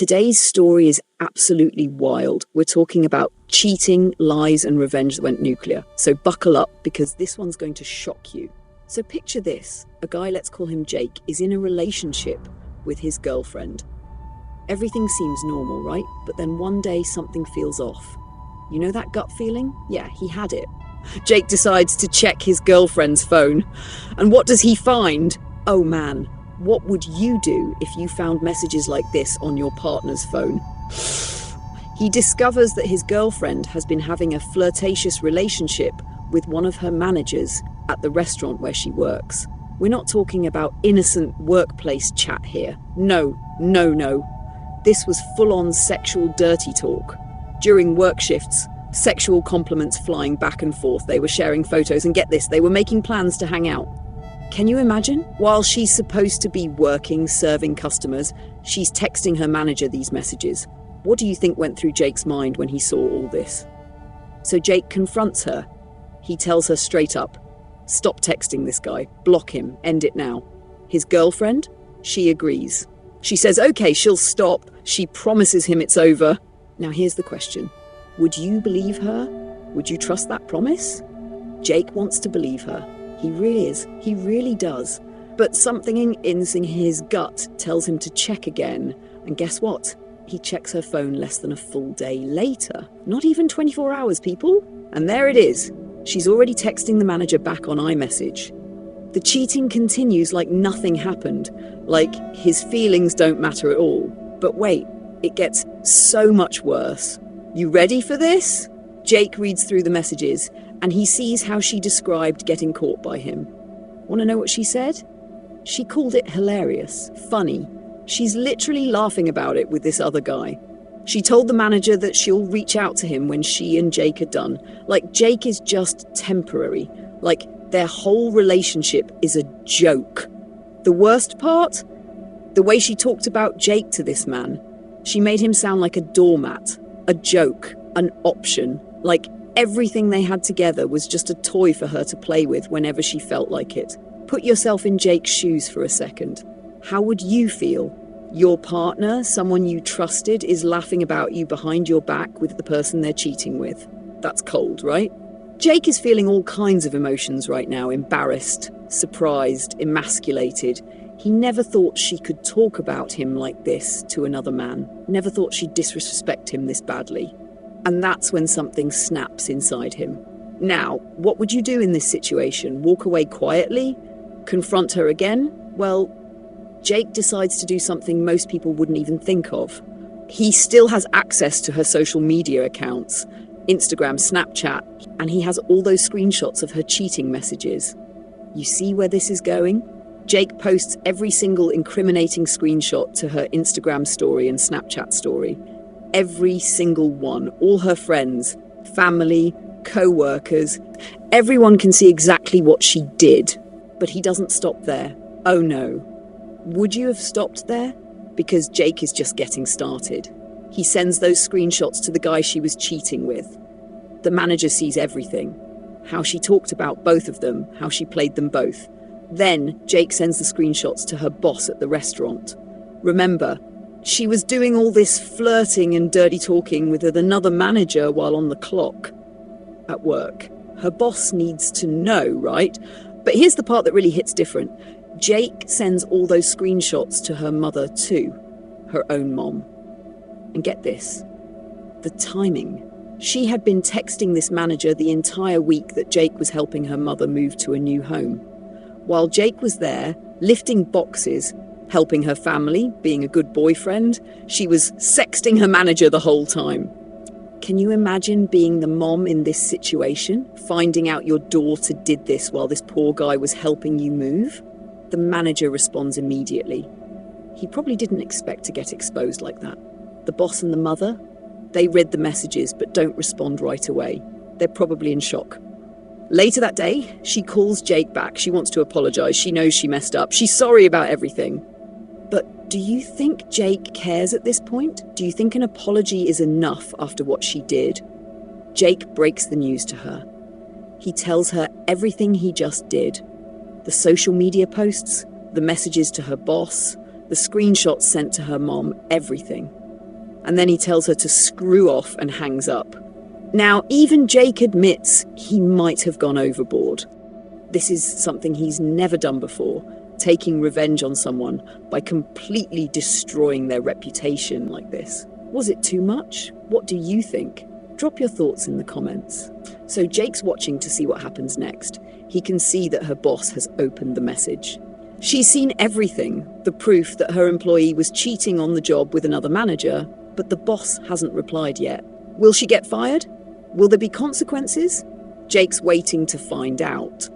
Today's story is absolutely wild. We're talking about cheating, lies, and revenge that went nuclear. So buckle up, because this one's going to shock you. So picture this. A guy, let's call him Jake, is in a relationship with his girlfriend. Everything seems normal, right? But then one day something feels off. You know that gut feeling? Yeah, he had it. Jake decides to check his girlfriend's phone. And what does he find? Oh man, what would you do if you found messages like this on your partner's phone? He discovers that his girlfriend has been having a flirtatious relationship with one of her managers at the restaurant where she works. We're not talking about innocent workplace chat here. No. This was full-on sexual dirty talk. During work shifts, sexual compliments flying back and forth. They were sharing photos, and get this, they were making plans to hang out. Can you imagine? While she's supposed to be working, serving customers, she's texting her manager these messages. What do you think went through Jake's mind when he saw all this? So Jake confronts her. He tells her straight up, stop texting this guy, block him, end it now. His girlfriend? She agrees. She says, okay, she'll stop. She promises him it's over. Now here's the question. Would you believe her? Would you trust that promise? Jake wants to believe her. He really is. He really does. But something in his gut tells him to check again. And guess what? He checks her phone less than a full day later. Not even 24 hours, people. And there it is. She's already texting the manager back on iMessage. The cheating continues like nothing happened. Like his feelings don't matter at all. But wait, it gets so much worse. You ready for this? Jake reads through the messages, and he sees how she described getting caught by him. Want to know what she said? She called it hilarious, funny. She's literally laughing about it with this other guy. She told the manager that she'll reach out to him when she and Jake are done. Like Jake is just temporary. Like their whole relationship is a joke. The worst part? The way she talked about Jake to this man. She made him sound like a doormat, a joke, an option. Like everything they had together was just a toy for her to play with whenever she felt like it. Put yourself in Jake's shoes for a second. How would you feel? Your partner, someone you trusted, is laughing about you behind your back with the person they're cheating with. That's cold, right? Jake is feeling all kinds of emotions right now. Embarrassed, surprised, emasculated. He never thought she could talk about him like this to another man. Never thought she'd disrespect him this badly. And that's when something snaps inside him. Now, what would you do in this situation? Walk away quietly? Confront her again? Well, Jake decides to do something most people wouldn't even think of. He still has access to her social media accounts, Instagram, Snapchat, and he has all those screenshots of her cheating messages. You see where this is going? Jake posts every single incriminating screenshot to her Instagram story and Snapchat story. Every single one. All her friends, family, co-workers. Everyone can see exactly what she did. But he doesn't stop there. Oh no. Would you have stopped there? Because Jake is just getting started. He sends those screenshots to the guy she was cheating with. The manager sees everything. How she talked about both of them, how she played them both. Then Jake sends the screenshots to her boss at the restaurant. Remember, she was doing all this flirting and dirty talking with another manager while on the clock at work. Her boss needs to know, right? But here's the part that really hits different. Jake sends all those screenshots to her mother too, her own mom. And get this, the timing. She had been texting this manager the entire week that Jake was helping her mother move to a new home. While Jake was there, lifting boxes, helping her family, being a good boyfriend, she was sexting her manager the whole time. Can you imagine being the mom in this situation, finding out your daughter did this while this poor guy was helping you move? The manager responds immediately. He probably didn't expect to get exposed like that. The boss and the mother, they read the messages but don't respond right away. They're probably in shock. Later that day, she calls Jake back. She wants to apologize. She knows she messed up. She's sorry about everything. But do you think Jake cares at this point? Do you think an apology is enough after what she did? Jake breaks the news to her. He tells her everything he just did. The social media posts, the messages to her boss, the screenshots sent to her mom, everything. And then he tells her to screw off and hangs up. Now, even Jake admits he might have gone overboard. This is something he's never done before, taking revenge on someone by completely destroying their reputation like this. Was it too much? What do you think? Drop your thoughts in the comments. So Jake's watching to see what happens next. He can see that her boss has opened the message. She's seen everything, the proof that her employee was cheating on the job with another manager, but the boss hasn't replied yet. Will she get fired? Will there be consequences? Jake's waiting to find out.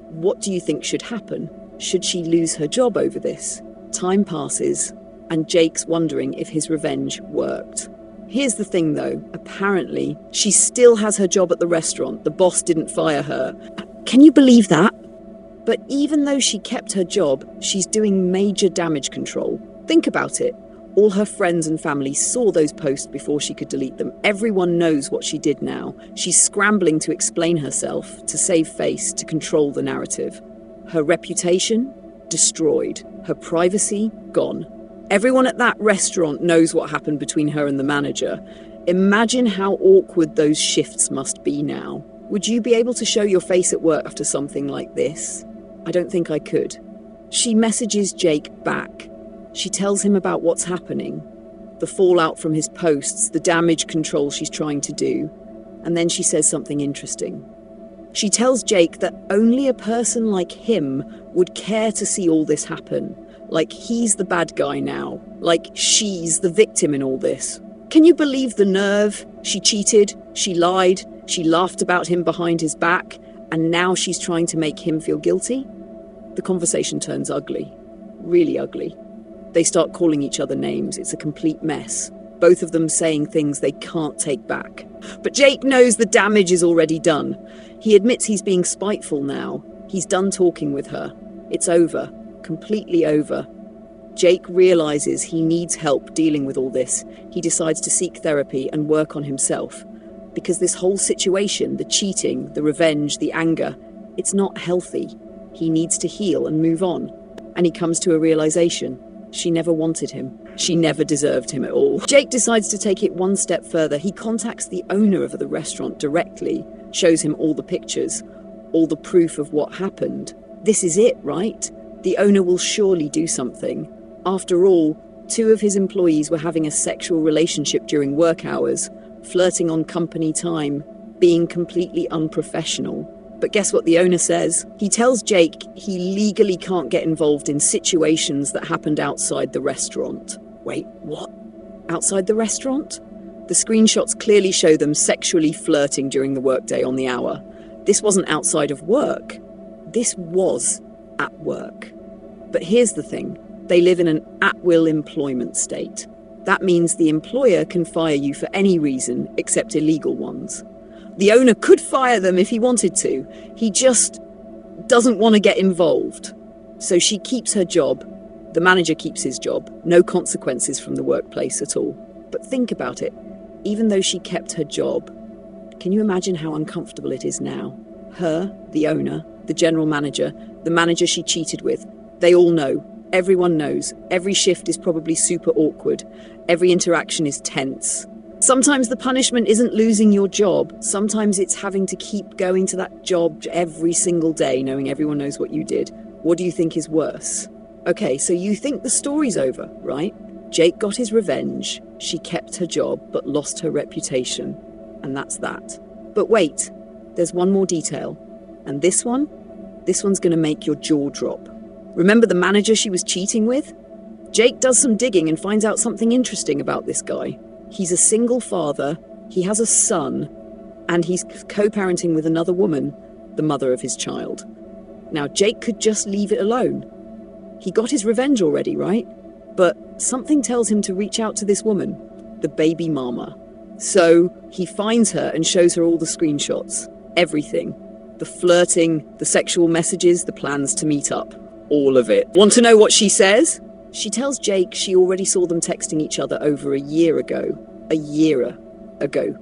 What do you think should happen? Should she lose her job over this? Time passes, and Jake's wondering if his revenge worked. Here's the thing though, apparently she still has her job at the restaurant. The boss didn't fire her. Can you believe that? But even though she kept her job, she's doing major damage control. Think about it. All her friends and family saw those posts before she could delete them. Everyone knows what she did now. She's scrambling to explain herself, to save face, to control the narrative. Her reputation? Destroyed. Her privacy? Gone. Everyone at that restaurant knows what happened between her and the manager. Imagine how awkward those shifts must be now. Would you be able to show your face at work after something like this? I don't think I could. She messages Jake back. She tells him about what's happening, the fallout from his posts, the damage control she's trying to do, and then she says something interesting. She tells Jake that only a person like him would care to see all this happen, like he's the bad guy now, like she's the victim in all this. Can you believe the nerve? She cheated, she lied, she laughed about him behind his back, and now she's trying to make him feel guilty? The conversation turns ugly, really ugly. They start calling each other names. It's a complete mess. Both of them saying things they can't take back. But Jake knows the damage is already done. He admits he's being spiteful now. He's done talking with her. It's over. Completely over. Jake realizes he needs help dealing with all this. He decides to seek therapy and work on himself. Because this whole situation, the cheating, the revenge, the anger, it's not healthy. He needs to heal and move on. And he comes to a realization. She never wanted him. She never deserved him at all. Jake decides to take it one step further. He contacts the owner of the restaurant directly, shows him all the pictures, all the proof of what happened. This is it, right? The owner will surely do something. After all, 2 of his employees were having a sexual relationship during work hours, flirting on company time, being completely unprofessional. But guess what the owner says? He tells Jake he legally can't get involved in situations that happened outside the restaurant. Wait, what? Outside the restaurant? The screenshots clearly show them sexually flirting during the workday on the hour. This wasn't outside of work. This was at work. But here's the thing. They live in an at-will employment state. That means the employer can fire you for any reason except illegal ones. The owner could fire them if he wanted to. He just doesn't want to get involved. So she keeps her job. The manager keeps his job. No consequences from the workplace at all. But think about it. Even though she kept her job, can you imagine how uncomfortable it is now? Her, the owner, the general manager, the manager she cheated with, they all know. Everyone knows. Every shift is probably super awkward. Every interaction is tense. Sometimes the punishment isn't losing your job. Sometimes it's having to keep going to that job every single day, knowing everyone knows what you did. What do you think is worse? Okay, so you think the story's over, right? Jake got his revenge. She kept her job, but lost her reputation. And that's that. But wait, there's one more detail. And this one's going to make your jaw drop. Remember the manager she was cheating with? Jake does some digging and finds out something interesting about this guy. He's a single father, he has a son, and he's co-parenting with another woman, the mother of his child. Now, Jake could just leave it alone. He got his revenge already, right? But something tells him to reach out to this woman, the baby mama. So he finds her and shows her all the screenshots, everything. The flirting, the sexual messages, the plans to meet up, all of it. Want to know what she says? She tells Jake she already saw them texting each other over a year ago. A year ago.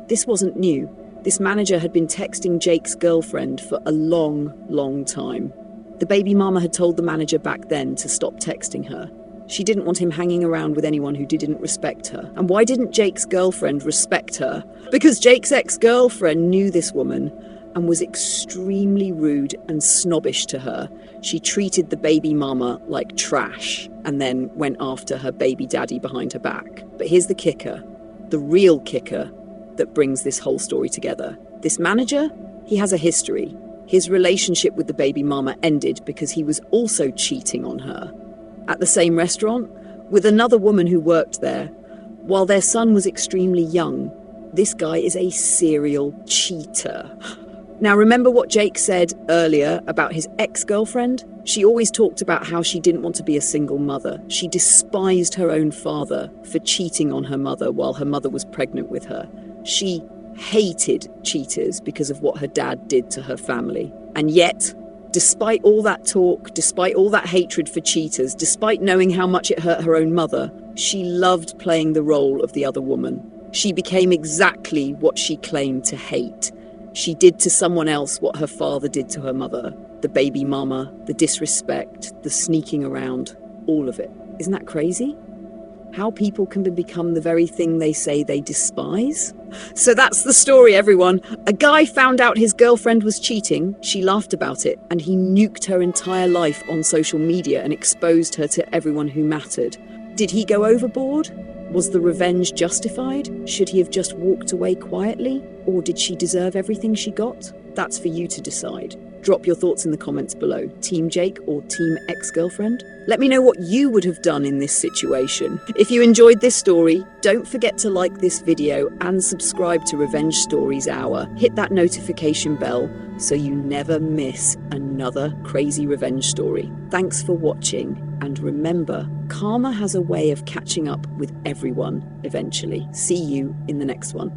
This wasn't new. This manager had been texting Jake's girlfriend for a long, long time. The baby mama had told the manager back then to stop texting her. She didn't want him hanging around with anyone who didn't respect her. And why didn't Jake's girlfriend respect her? Because Jake's ex-girlfriend knew this woman and was extremely rude and snobbish to her. She treated the baby mama like trash and then went after her baby daddy behind her back. But here's the kicker, the real kicker that brings this whole story together. This manager, he has a history. His relationship with the baby mama ended because he was also cheating on her at the same restaurant with another woman who worked there. While their son was extremely young, this guy is a serial cheater. Now, remember what Jake said earlier about his ex-girlfriend? She always talked about how she didn't want to be a single mother. She despised her own father for cheating on her mother while her mother was pregnant with her. She hated cheaters because of what her dad did to her family. And yet, despite all that talk, despite all that hatred for cheaters, despite knowing how much it hurt her own mother, she loved playing the role of the other woman. She became exactly what she claimed to hate. She did to someone else what her father did to her mother. The baby mama, the disrespect, the sneaking around, all of it. Isn't that crazy? How people can become the very thing they say they despise? So that's the story, everyone. A guy found out his girlfriend was cheating, she laughed about it, and he nuked her entire life on social media and exposed her to everyone who mattered. Did he go overboard? Was the revenge justified? Should he have just walked away quietly? Or did she deserve everything she got? That's for you to decide. Drop your thoughts in the comments below. Team Jake or Team Ex-Girlfriend? Let me know what you would have done in this situation. If you enjoyed this story, don't forget to like this video and subscribe to Revenge Stories Hour. Hit that notification bell so you never miss another crazy revenge story. Thanks for watching, and remember, karma has a way of catching up with everyone eventually. See you in the next one.